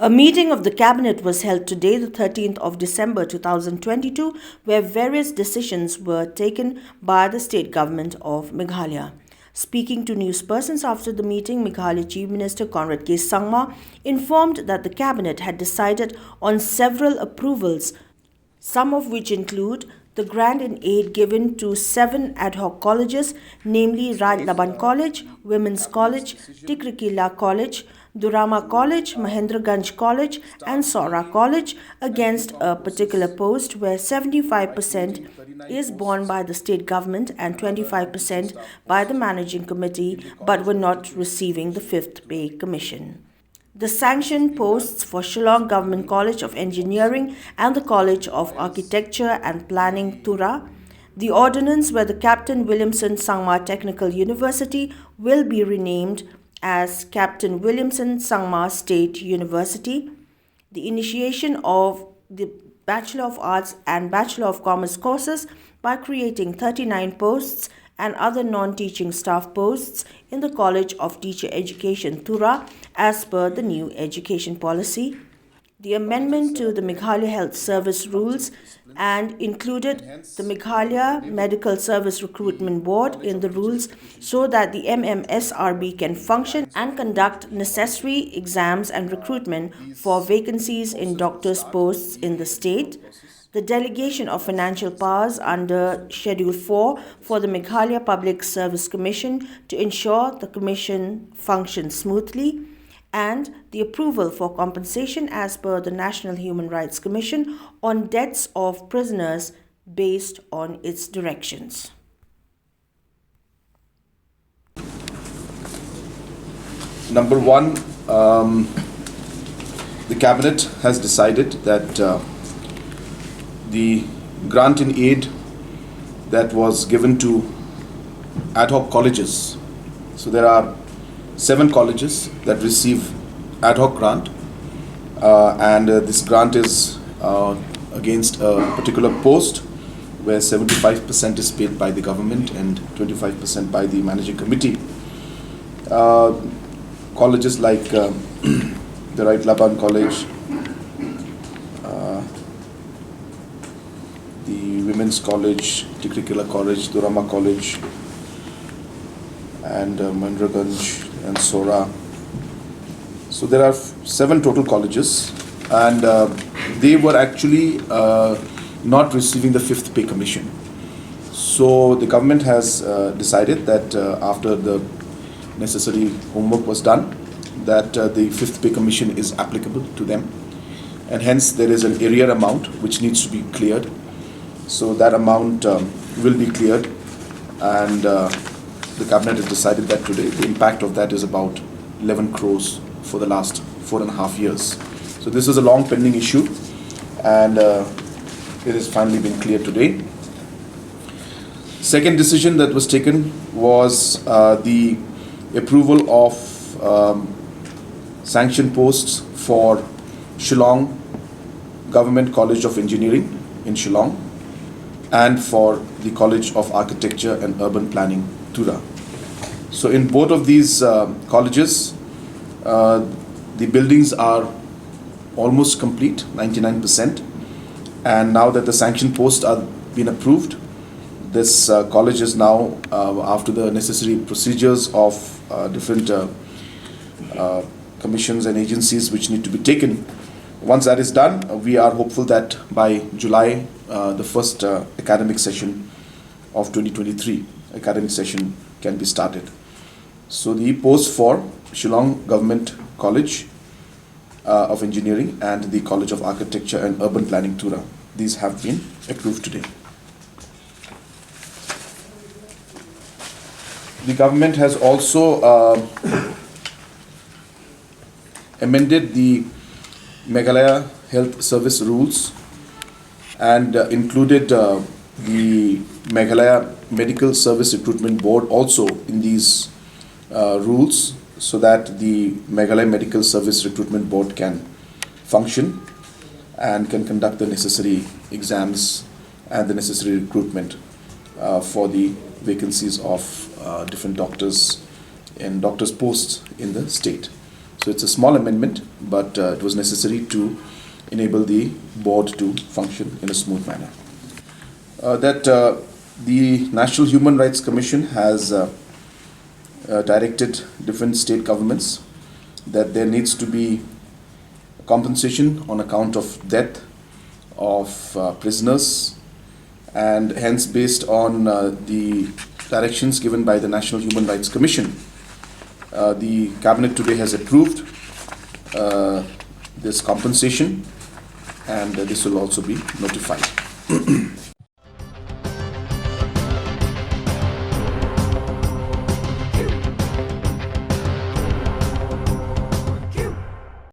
A meeting of the Cabinet was held today, the 13th of December 2022, where various decisions were taken by the state government of Meghalaya. Speaking to newspersons after the meeting, Meghalaya Chief Minister Conrad K Sangma informed that the Cabinet had decided on several approvals, some of which include the grant in aid given to 7 ad hoc colleges, namely Raid Laban College, Women's College, Tikrikilla College, Durama College, Mahendraganj College and Sohra College, against a particular post where 75% is borne by the state government and 25% by the managing committee, but were not receiving the 5th pay commission. The sanctioned posts for Shillong Government College of Engineering and the College of Architecture and Planning Tura. The ordinance where the Captain Williamson Sangma Technical University will be renamed as Captain Williamson Sangma State University. The initiation of the Bachelor of Arts and Bachelor of Commerce courses by creating 39 posts and other non-teaching staff posts in the College of Teacher Education Tura as per the new education policy. The amendment to the Meghalaya Health Service rules and included the Meghalaya Medical Service Recruitment Board in the rules so that the MMSRB can function and conduct necessary exams and recruitment for vacancies in doctors' posts in the state. The delegation of financial powers under Schedule 4 for the Meghalaya Public Service Commission to ensure the Commission functions smoothly, and the approval for compensation as per the National Human Rights Commission on deaths of prisoners based on its directions. Number one, the Cabinet has decided that the grant in aid that was given to ad hoc colleges. So there are 7 colleges that receive ad hoc grant, and this grant is against a particular post where 75% is paid by the government and 25% by the managing committee. Colleges like the Raid Laban College, the Women's College, Tikrikilla College, Durama College, and Mahendraganj and Sohra. So there are 7 total colleges, and they were actually not receiving the 5th pay commission. So the government has decided that after the necessary homework was done, that the 5th pay commission is applicable to them, and hence there is an arrear amount which needs to be cleared. So that amount will be cleared, and the Cabinet has decided that today the impact of that is about 11 crores for the last 4.5 years. So this is a long pending issue, and it has finally been cleared today. Second decision that was taken was the approval of sanctioned posts for Shillong Government College of Engineering in Shillong and for the College of Architecture and Urban Planning, Tura. So in both of these colleges, the buildings are almost complete, 99%. And now that the sanction posts are being approved, this college is now, after the necessary procedures of different commissions and agencies which need to be taken. Once that is done, we are hopeful that by July, the first academic session of 2023 academic session can be started. So the posts for Shillong Government College of Engineering and the College of Architecture and Urban Planning, Tura, these have been approved today. The government has also amended the Meghalaya Health Service rules and included the Meghalaya Medical Service Recruitment Board also in these rules, so that the Meghalaya Medical Service Recruitment Board can function and can conduct the necessary exams and the necessary recruitment for the vacancies of different doctors and doctors' posts in the state. So So it's a small amendment, but it was necessary to enable the board to function in a smooth manner. The National Human Rights Commission has directed different state governments that there needs to be compensation on account of death of prisoners, and hence based on the directions given by the National Human Rights Commission, the Cabinet today has approved this compensation, and this will also be notified.